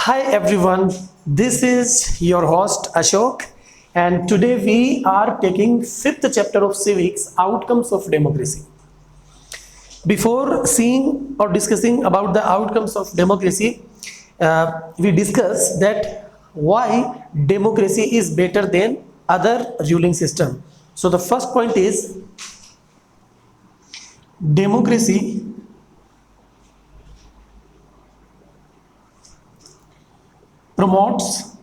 Hi everyone, this is your host Ashok, and today we are taking fifth chapter of civics, outcomes of democracy. Before seeing or discussing about the outcomes of democracy, we discuss that why democracy is better than other ruling system. So the first point is democracy promotes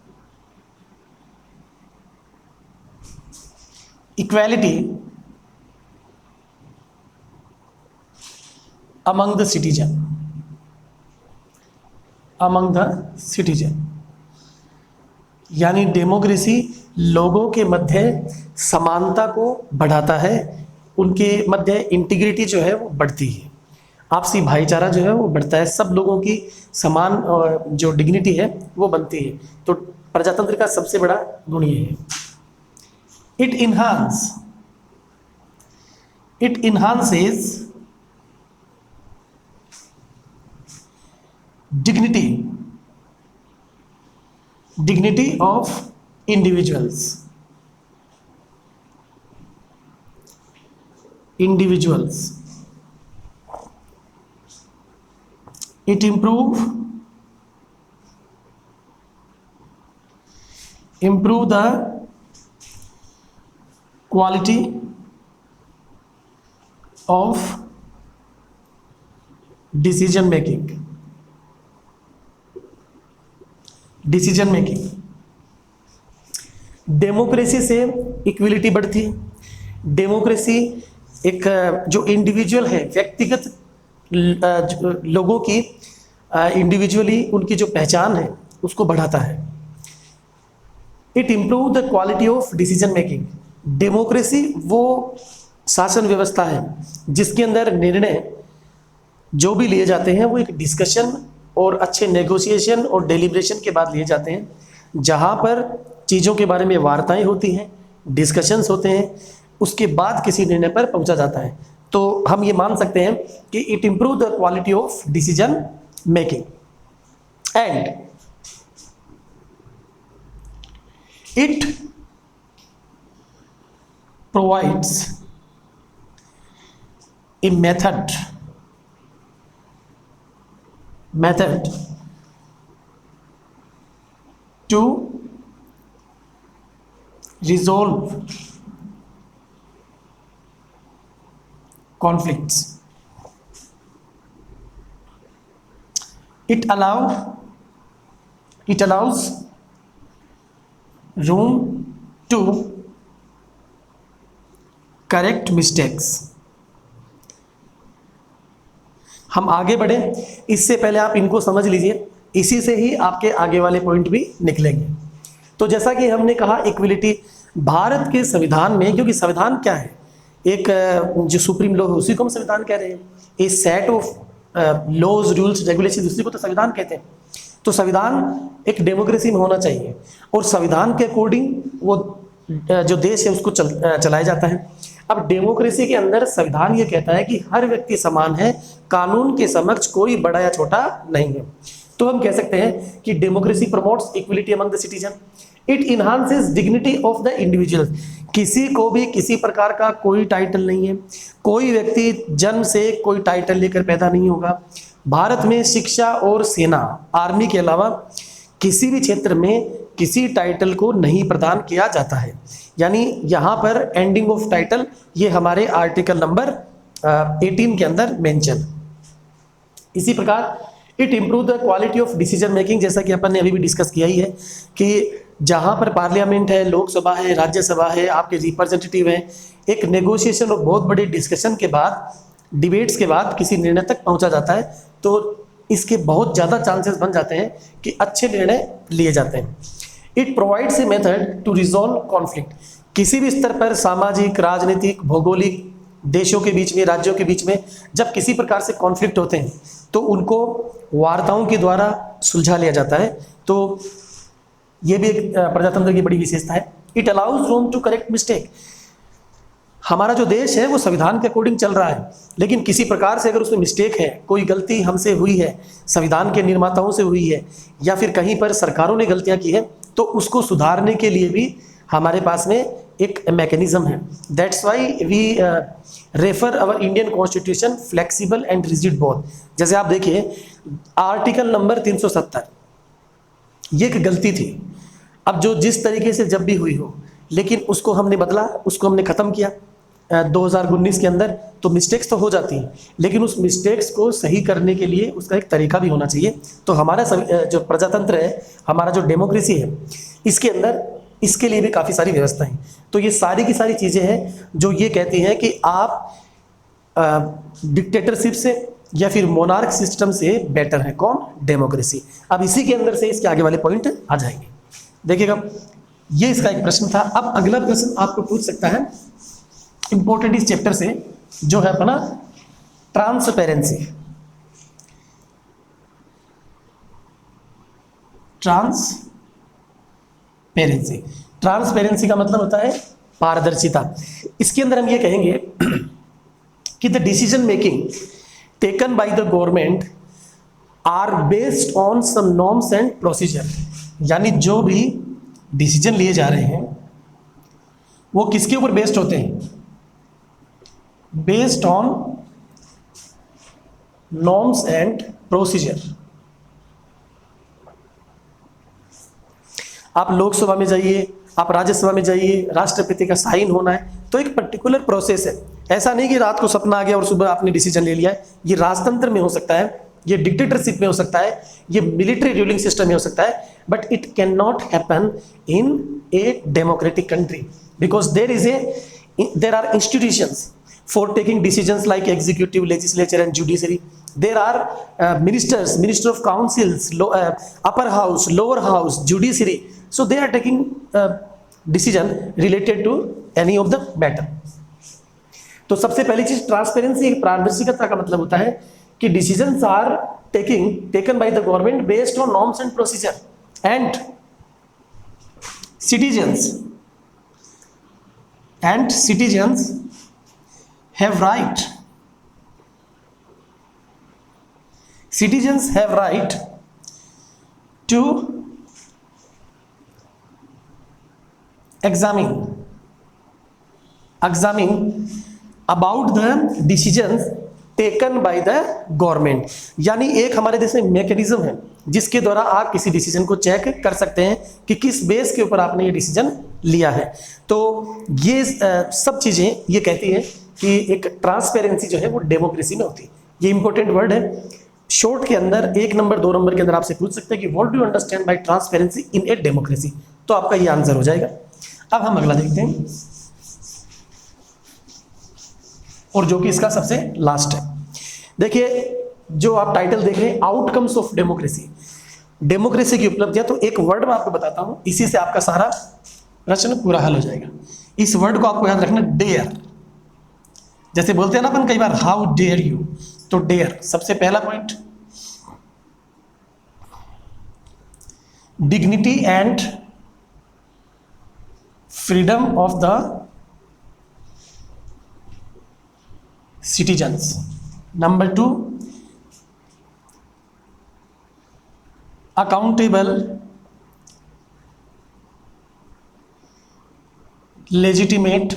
equality among the citizen यानी democracy लोगों के मध्य समानता को बढ़ाता है, उनके मध्य integrity जो है वो बढ़ती है, आपसी भाईचारा जो है वो बढ़ता है, सब लोगों की समान जो डिग्निटी है वो बनती है। तो प्रजातंत्र का सबसे बड़ा गुण ये है। It enhances dignity of individuals. It improve the quality of decision making. Democracy से इक्विलिटी बढ़ती है। डेमोक्रेसी एक जो इंडिविजुअल है, व्यक्तिगत लोगों की इंडिविजुअली उनकी जो पहचान है उसको बढ़ाता है। It improve the quality of decision making. Democracy वो शासन व्यवस्था है जिसके अंदर निर्णय जो भी लिए जाते हैं वो एक डिस्कशन और अच्छे नेगोशिएशन और डेलिब्रेशन के बाद लिए जाते हैं, जहाँ पर चीज़ों के बारे में वार्ताएं होती हैं, डिस्कशंस होते हैं, उसके बाद किसी निर्णय पर पहुंचा जाता है। तो हम ये मान सकते हैं कि it improve the quality of decision making and it provides a method to resolve conflicts. It allows room to correct mistakes. हम आगे बढ़े इससे पहले आप इनको समझ लीजिए, इसी से ही आपके आगे वाले पॉइंट भी निकलेंगे। तो जैसा कि हमने कहा इक्विलिटी भारत के संविधान में, क्योंकि संविधान क्या है, एक जो सुप्रीम लॉ है उसी को हम संविधान कह रहे हैं। A set of laws rules regulation उसी को तो संविधान कहते हैं। तो संविधान एक डेमोक्रेसी में होना चाहिए और संविधान के अकॉर्डिंग वो जो देश है उसको चलाया जाता है। अब डेमोक्रेसी के अंदर संविधान ये कहता है कि हर व्यक्ति समान है, कानून के समक्ष कोई बड़ा या छोटा नहीं है। तो हम कह सकते हैं कि democracy promotes equality among the citizen. It enhances dignity of the individual. किसी को भी किसी प्रकार का कोई टाइटल नहीं है, कोई व्यक्ति जन्म से कोई टाइटल लेकर पैदा नहीं होगा। भारत में शिक्षा और सेना, आर्मी के अलावा किसी भी क्षेत्र में किसी टाइटल को नहीं प्रदान किया जाता है। यानी यहाँ पर एंडिंग ऑफ टाइटल ये हमारे आर्टिकल नंबर 18 के अंदर मेंशन। इसी प्रकार it improve the quality of decision making, जैसा कि अपन ने अभी भी डिस्कस किया ही है कि जहाँ पर पार्लियामेंट है, लोकसभा है, राज्यसभा है, आपके रिप्रेजेंटेटिव हैं, एक नेगोशिएशन और बहुत बड़े डिस्कशन के बाद, डिबेट्स के बाद किसी निर्णय तक पहुँचा जाता है। तो इसके बहुत ज़्यादा चांसेस बन जाते हैं कि अच्छे निर्णय लिए जाते हैं। It provides a method to resolve conflict. किसी भी स्तर पर सामाजिक, राजनीतिक, भौगोलिक, देशों के बीच में, राज्यों के बीच में जब किसी प्रकार से कॉन्फ्लिक्ट होते हैं तो उनको वार्ताओं के द्वारा सुलझा लिया जाता है। तो ये भी एक प्रजातंत्र की बड़ी विशेषता है। It allows room to correct mistake. हमारा जो देश है वो संविधान के अकॉर्डिंग चल रहा है, लेकिन किसी प्रकार से अगर उसमें मिस्टेक है, कोई गलती हमसे हुई है, संविधान के निर्माताओं से हुई है, या फिर कहीं पर सरकारों ने गलतियां की है, तो उसको सुधारने के लिए भी हमारे पास में एक मैकेनिज्म है। That's why we refer our Indian constitution flexible and rigid both. जैसे आप देखिए आर्टिकल नंबर 370, ये एक गलती थी। अब जो जिस तरीके से जब भी हुई हो, लेकिन उसको हमने बदला, उसको हमने ख़त्म किया 2019 के अंदर। तो मिस्टेक्स तो हो जाती हैं, लेकिन उस मिस्टेक्स को सही करने के लिए उसका एक तरीका भी होना चाहिए। तो हमारा जो प्रजातंत्र है, हमारा जो डेमोक्रेसी है, इसके अंदर इसके लिए भी काफ़ी सारी व्यवस्थाएं हैं। तो ये सारी की सारी चीज़ें हैं जो ये कहती हैं कि आप डिक्टेटरशिप से या फिर मोनार्क सिस्टम से बेटर है कौन? डेमोक्रेसी। अब इसी के अंदर से इसके आगे वाले पॉइंट आ जाएंगे। देखिएगा, ये इसका एक प्रश्न था। अब अगला प्रश्न आपको पूछ सकता है इंपॉर्टेंट इस चैप्टर से, जो है अपना ट्रांसपेरेंसी। ट्रांसपेरेंसी का मतलब होता है पारदर्शिता। इसके अंदर हम ये कहेंगे कि the decision making taken by the government are based on some norms and procedure. यानी जो भी डिसीजन लिए जा रहे हैं वो किसके ऊपर बेस्ड होते हैं? Based on norms and procedure. आप लोकसभा में जाइए, आप राज्यसभा में जाइए, राष्ट्रपति का साइन होना है, तो एक पर्टिकुलर प्रोसेस है। ऐसा नहीं कि रात को सपना आ गया और सुबह आपने डिसीजन ले लिया है। ये राजतंत्र में हो सकता है, ये डिक्टेटरशिप में हो सकता है, ये मिलिट्री रूलिंग सिस्टम में हो सकता है, but it can not happen in a democratic country because there are institutions for taking decisions like executive, legislature and judiciary. There are ministers, minister of councils, upper house, lower house, judiciary. So they are taking decision related to any of the matter. तो सबसे पहली चीज transparency, पारदर्शिता का मतलब होता है कि decisions are taken by the government based on norms and procedure and citizens have right to examine about the decisions taken by the government। यानी एक हमारे देश में मैकेनिज्म है जिसके द्वारा आप किसी डिसीजन को चेक कर सकते हैं कि किस बेस के ऊपर आपने ये डिसीजन लिया है। तो ये सब चीज़ें ये कहती हैं कि एक ट्रांसपेरेंसी जो है वो डेमोक्रेसी में होती है। ये इंपॉर्टेंट वर्ड है। शॉर्ट के अंदर 1 नंबर 2 नंबर के अंदर आपसे पूछ सकते हैं कि what do you understand by transparency in a democracy, तो आपका ये आंसर हो जाएगा। अब हम अगला देखते हैं, और जो कि इसका सबसे लास्ट है। देखिए, जो आप टाइटल देख रहे हैं आउटकम्स ऑफ डेमोक्रेसी, डेमोक्रेसी की उपलब्धियां, तो एक वर्ड मैं आपको बताता हूं, इसी से आपका सारा प्रश्न पूरा हल हो जाएगा। इस वर्ड को आपको याद रखना, डेयर। जैसे बोलते हैं ना अपन कई बार, हाउ डेयर यू, तो डेयर सबसे पहला point. Dignity and freedom of the citizens. Number 2, accountable, legitimate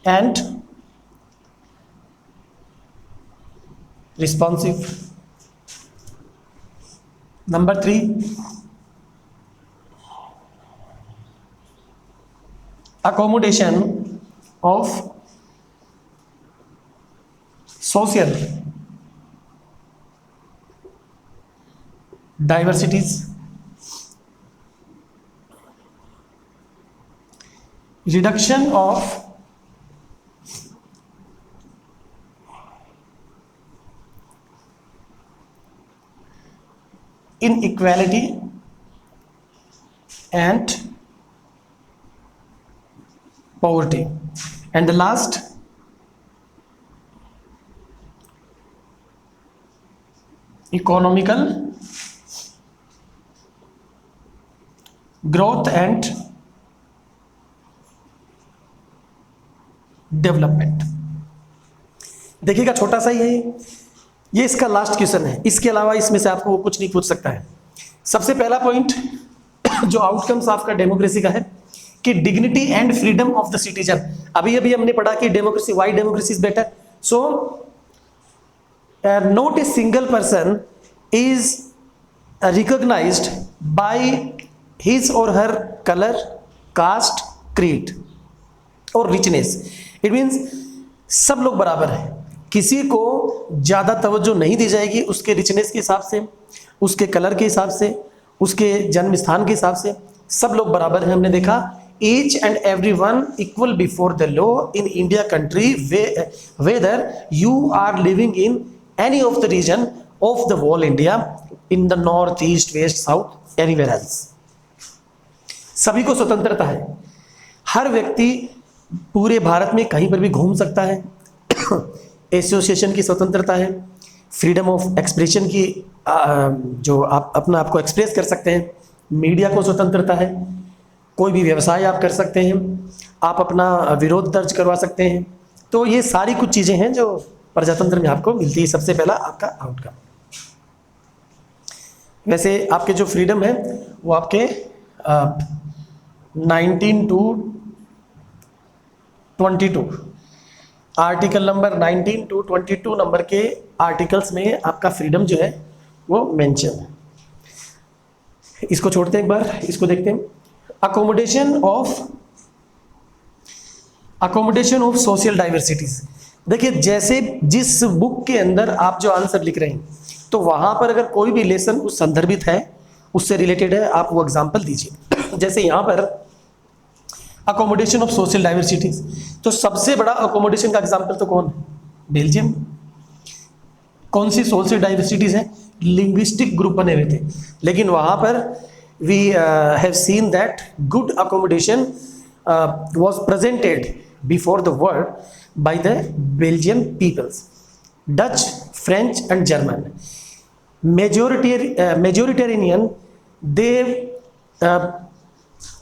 and responsive. Number 3, accommodation of social diversities, reduction of inequality and poverty, and the last, economical growth and development. देखिएगा छोटा सा ही है ये इसका last question है, इसके अलावा इसमें से आपको कुछ नहीं पूछ सकता है। सबसे पहला पॉइंट जो आउटकम्स आपका डेमोक्रेसी का है कि dignity and freedom of the citizen. अभी अभी हमने पढ़ा कि democracy, why democracy is better. So not a single person is recognized by his और हर कलर, कास्ट, क्रीड और रिचनेस। इट मीन्स सब लोग बराबर हैं, किसी को ज़्यादा तवज्जो नहीं दी जाएगी उसके रिचनेस के हिसाब से, उसके कलर के हिसाब से, उसके जन्म स्थान के हिसाब से। सब लोग बराबर हैं। हमने देखा each and every one equal before the law in India country whether you are living in any of the region of the whole India, in the north, east, west, south, anywhere else. सभी को स्वतंत्रता है, हर व्यक्ति पूरे भारत में कहीं पर भी घूम सकता है। एसोसिएशन की स्वतंत्रता है, फ्रीडम ऑफ एक्सप्रेशन की जो आप अपना आपको एक्सप्रेस कर सकते हैं। मीडिया को स्वतंत्रता है, कोई भी व्यवसाय आप कर सकते हैं, आप अपना विरोध दर्ज करवा सकते हैं। तो ये सारी कुछ चीज़ें हैं जो प्रजातंत्र में आपको मिलती है। सबसे पहला आपका आउटकम। वैसे आपके जो फ्रीडम है वो आपके 19 to 22 article number 19 to 22 number के आर्टिकल्स में आपका फ्रीडम जो है वो मेंशन है। इसको छोड़ते हैं, एक बार इसको देखते हैं। Accommodation of social diversities. देखिए जैसे जिस बुक के अंदर आप जो आंसर लिख रहे हैं तो वहां पर अगर कोई भी लेसन उस संदर्भित है, उससे रिलेटेड है, आप वो एग्जाम्पल दीजिए। जैसे यहाँ पर अकोमोडेशन ऑफ सोशल डाइवर्सिटीज, तो सबसे बड़ा अकोमोडेशन का एग्जाम्पल तो कौन है? बेल्जियम। कौन सी सोशल डाइवर्सिटीज है? लिंग्विस्टिक ग्रुप बने हुए थे, लेकिन वहां पर we have seen that good accommodation was presented before the world by the Belgian peoples, Dutch, French and German. Majoritarian, they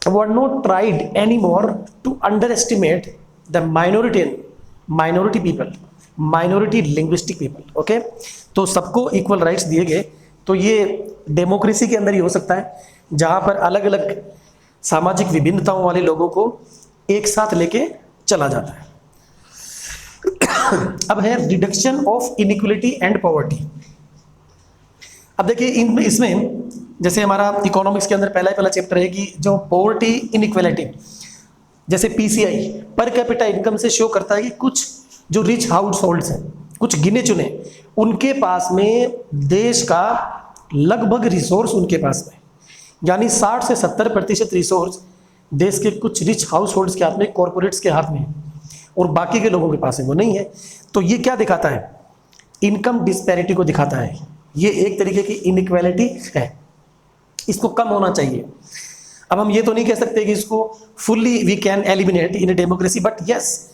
were not tried anymore to underestimate the minority people, minority linguistic people. Okay, तो सबको equal rights दिए गए। तो ये democracy के अंदर ही हो सकता है जहाँ पर अलग अलग सामाजिक विभिन्नताओं वाले लोगों को एक साथ लेके चला जाता है। अब है reduction of inequality and poverty. अब देखिए इसमें जैसे हमारा इकोनॉमिक्स के अंदर पहला चैप्टर है कि जो पॉवर्टी इनइक्वलिटी, जैसे पीसीआई पर कैपिटा इनकम से शो करता है कि कुछ जो रिच हाउस होल्ड्स हैं, कुछ गिने चुने, उनके पास में देश का लगभग रिसोर्स उनके पास में, यानी 60 से 70% रिसोर्स देश के कुछ रिच हाउस होल्ड्स के हाथ में, कॉरपोरेट्स के हाथ में है, और बाकी के लोगों के पास में वो नहीं है। तो ये क्या दिखाता है? इनकम डिस्पैरिटी को दिखाता है। ये एक तरीके की इनइक्वालिटी है, इसको कम होना चाहिए। अब हम ये तो नहीं कह सकते कि इसको fully we can eliminate in a democracy, but yes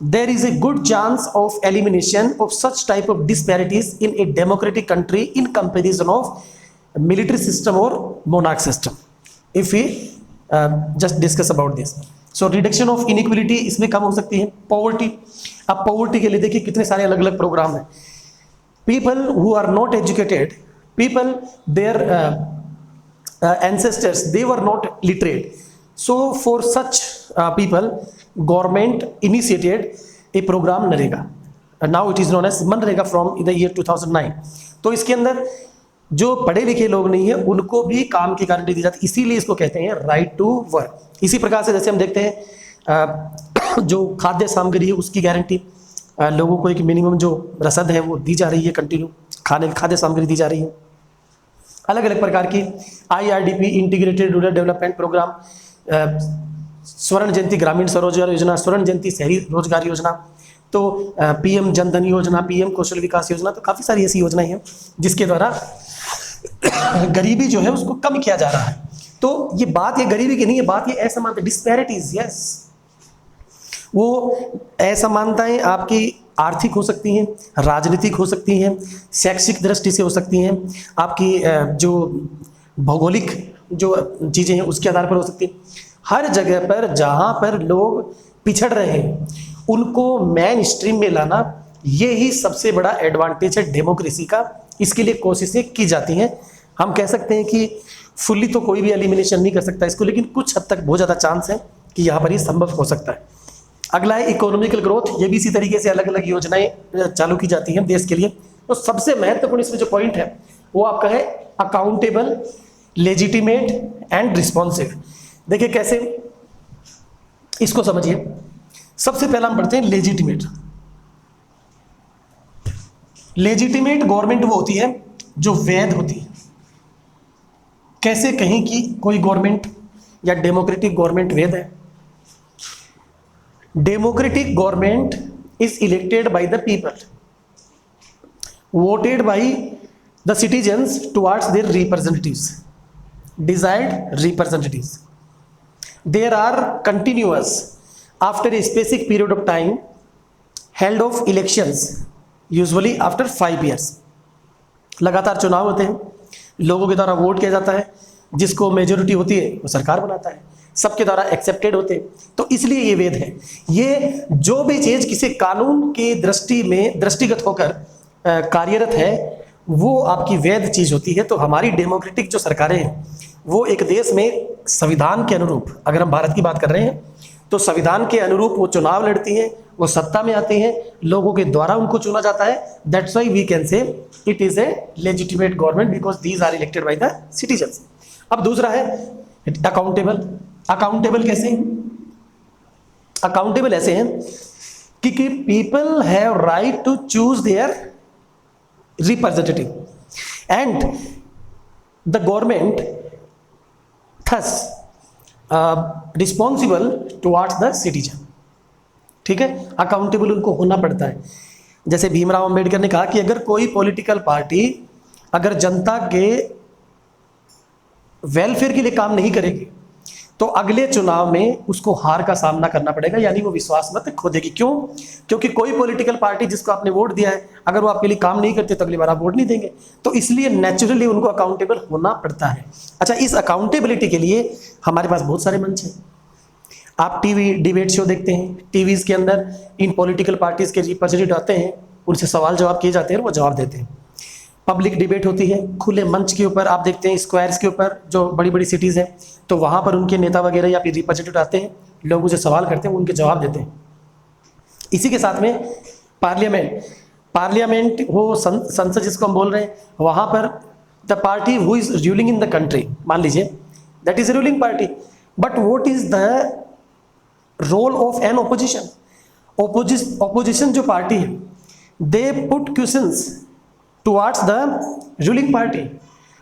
there is a good chance of elimination of such type of disparities in a democratic country in comparison of military system और monarch system, if we just discuss about this. So reduction of inequality इसमें कम हो सकती है। Poverty, अब poverty के लिए देखिए कितने सारे अलग अलग प्रोग्राम हैं। People who are not educated, people their ancestors they were not literate, so for such people government initiated a program NREGA, now it is known as MNREGA from the year 2009। तो इसके अंदर जो पढ़े लिखे लोग नहीं है उनको भी काम की गारंटी दी जाती है, इसीलिए इसको कहते हैं राइट टू वर्क। इसी प्रकार से जैसे हम देखते हैं जो खाद्य सामग्री है उसकी गारंटी, लोगों को एक मिनिमम जो रसद है वो दी जा रही है, कंटिन्यू खाद्य सामग्री दी जा रही है। अलग अलग प्रकार की IRDP integrated rural development programme, स्वर्ण जयंती ग्रामीण स्वरोजगार योजना, स्वर्ण जयंती शहरी रोजगार योजना, तो PM जनधन योजना, PM कौशल विकास योजना, तो काफ़ी सारी ऐसी योजनाएं हैं जिसके द्वारा गरीबी जो है उसको कम किया जा रहा है। तो ये बात ये गरीबी की नहीं है, बात ये असमानता, डिस्पैरिटीज। यस, वो असमानताएं आपकी आर्थिक हो सकती हैं, राजनीतिक हो सकती हैं, शैक्षिक दृष्टि से हो सकती हैं, आपकी जो भौगोलिक जो चीज़ें हैं उसके आधार पर हो सकती हैं। हर जगह पर जहाँ पर लोग पिछड़ रहे हैं उनको मेन स्ट्रीम में लाना, ये ही सबसे बड़ा एडवांटेज है डेमोक्रेसी का। इसके लिए कोशिशें की जाती हैं। हम कह सकते हैं कि फुल्ली तो कोई भी एलिमिनेशन नहीं कर सकता इसको, लेकिन कुछ हद तक बहुत ज़्यादा चांस है कि यहाँ पर ये संभव हो सकता है। अगला है इकोनॉमिकल ग्रोथ। ये भी इसी तरीके से अलग अलग योजनाएं चालू की जाती हैं देश के लिए। तो सबसे महत्वपूर्ण इसमें जो पॉइंट है वो आपका है अकाउंटेबल, लेजिटिमेट एंड रिस्पॉन्सिव। देखिए कैसे, इसको समझिए। सबसे पहला हम पढ़ते हैं लेजिटिमेट। लेजिटिमेट गवर्नमेंट वो होती है जो वैध होती है। कैसे कहें कि कोई गवर्नमेंट या डेमोक्रेटिक गवर्नमेंट वैध है? Democratic government is elected by the people, voted by the citizens towards their representatives, desired representatives. There are continuous after a specific period of time held of elections, usually after 5 years। लगातार चुनाव होते हैं, लोगों के द्वारा vote किया जाता है, जिसको मेजोरिटी होती है वो सरकार बनाता है, सबके द्वारा एक्सेप्टेड होते हैं। तो इसलिए ये वैध है। ये जो भी चीज़ किसी कानून की दृष्टि में दृष्टिगत होकर कार्यरत है वो आपकी वैध चीज़ होती है। तो हमारी डेमोक्रेटिक जो सरकारें हैं वो एक देश में संविधान के अनुरूप, अगर हम भारत की बात कर रहे हैं तो संविधान के अनुरूप वो चुनाव लड़ती हैं, वो सत्ता में आती हैं, लोगों के द्वारा उनको चुना जाता है। That's why we can say it is a legitimate government because these are elected by the citizens. अब दूसरा है अकाउंटेबल। अकाउंटेबल कैसे? अकाउंटेबल ऐसे हैं कि people have right to choose their representative and the government thus responsible towards the citizen. ठीक है, accountable उनको होना पड़ता है। जैसे भीमराव अंबेडकर ने कहा कि अगर कोई पॉलिटिकल पार्टी अगर जनता के वेलफेयर के लिए काम नहीं करेगी तो अगले चुनाव में उसको हार का सामना करना पड़ेगा, यानी वो विश्वास मत खो देगी। क्यों? क्योंकि कोई पॉलिटिकल पार्टी जिसको आपने वोट दिया है अगर वो आपके लिए काम नहीं करते तो अगली बार आप वोट नहीं देंगे। तो इसलिए नेचुरली उनको अकाउंटेबल होना पड़ता है। अच्छा, इस अकाउंटेबिलिटी के लिए हमारे पास बहुत सारे मंच हैं। आप टीवी डिबेट शो देखते हैं, टीवीज़ के अंदर इन पॉलिटिकल पार्टीज़ के रिप्रेजेंटेटिव आते हैं, उनसे सवाल जवाब किए जाते हैं और वो जवाब देते हैं। पब्लिक डिबेट होती है खुले मंच के ऊपर, आप देखते हैं स्क्वायर्स के ऊपर जो बड़ी बड़ी सिटीज़ हैं, तो वहाँ पर उनके नेता वगैरह या फिर रिप्रेजेंटेटिव आते हैं, लोग उनसे सवाल करते हैं, उनके जवाब देते हैं। इसी के साथ में पार्लियामेंट हो, संसद जिसको हम बोल रहे हैं, वहाँ पर the party who is ruling in the country, मान लीजिए that is ruling party, but what is the role of an opposition? Opposition जो पार्टी है they put questions towards the ruling party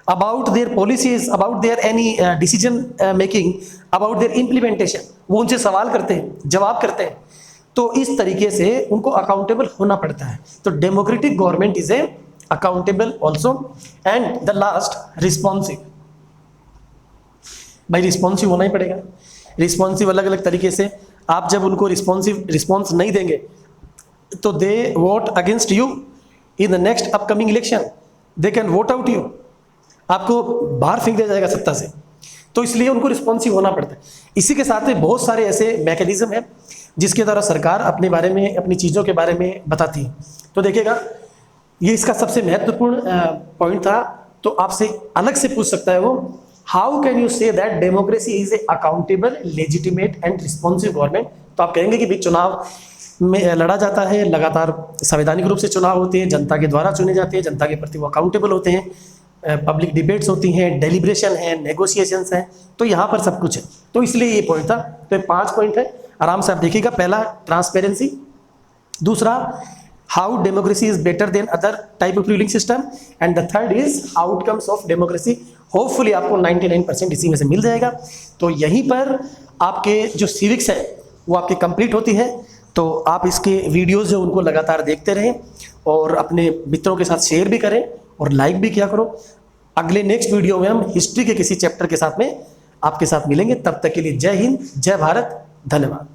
about their policies, about their any decision making, about their implementation। वो उनसे सवाल करते हैं, जवाब करते हैं। तो इस तरीके से उनको अकाउंटेबल होना पड़ता है। तो democratic government is a accountable also. And the last responsive. भाई रिस्पॉन्सिव होना ही पड़ेगा। रिस्पॉन्सिव अलग अलग तरीके से, आप जब उनको रिस्पॉन्स नहीं देंगे तो they vote against you in the next upcoming election, they can vote out you, आपको बाहर फेंक दिया जाएगा सत्ता से। तो इसलिए उनको रिस्पॉन्सिव होना पड़ता है। इसी के साथ में बहुत सारे ऐसे मैकेनिज्म हैं जिसके द्वारा सरकार अपने बारे में, अपनी चीज़ों के बारे में बताती है। तो देखिएगा, ये इसका सबसे महत्वपूर्ण पॉइंट था। तो आपसे अलग से पूछ सकता है वो, how can you say that democracy is a accountable, legitimate and responsive government? तो आप कहेंगे कि भाई चुनाव में लड़ा जाता है, लगातार संवैधानिक रूप से चुनाव होते हैं, जनता के द्वारा चुने जाते हैं, जनता के प्रति वो अकाउंटेबल होते हैं, पब्लिक डिबेट्स होती हैं, डेलिब्रेशन है, नेगोशिएशंस हैं। तो यहाँ पर सब कुछ है। तो इसलिए ये पॉइंट था। तो ये 5 पॉइंट है, आराम से आप देखिएगा। पहला ट्रांसपेरेंसी, दूसरा how democracy is better than other type of ruling system, and the third is outcomes of democracy. Hopefully आपको 99% इसी में से मिल जाएगा। तो यहीं पर आपके जो सिविक्स है वो आपकी कंप्लीट होती है। तो आप इसके वीडियोस जो उनको लगातार देखते रहें और अपने मित्रों के साथ शेयर भी करें और लाइक भी किया करो। अगले नेक्स्ट वीडियो में हम हिस्ट्री के किसी चैप्टर के साथ में आपके साथ मिलेंगे। तब तक के लिए जय हिंद, जय भारत, धन्यवाद।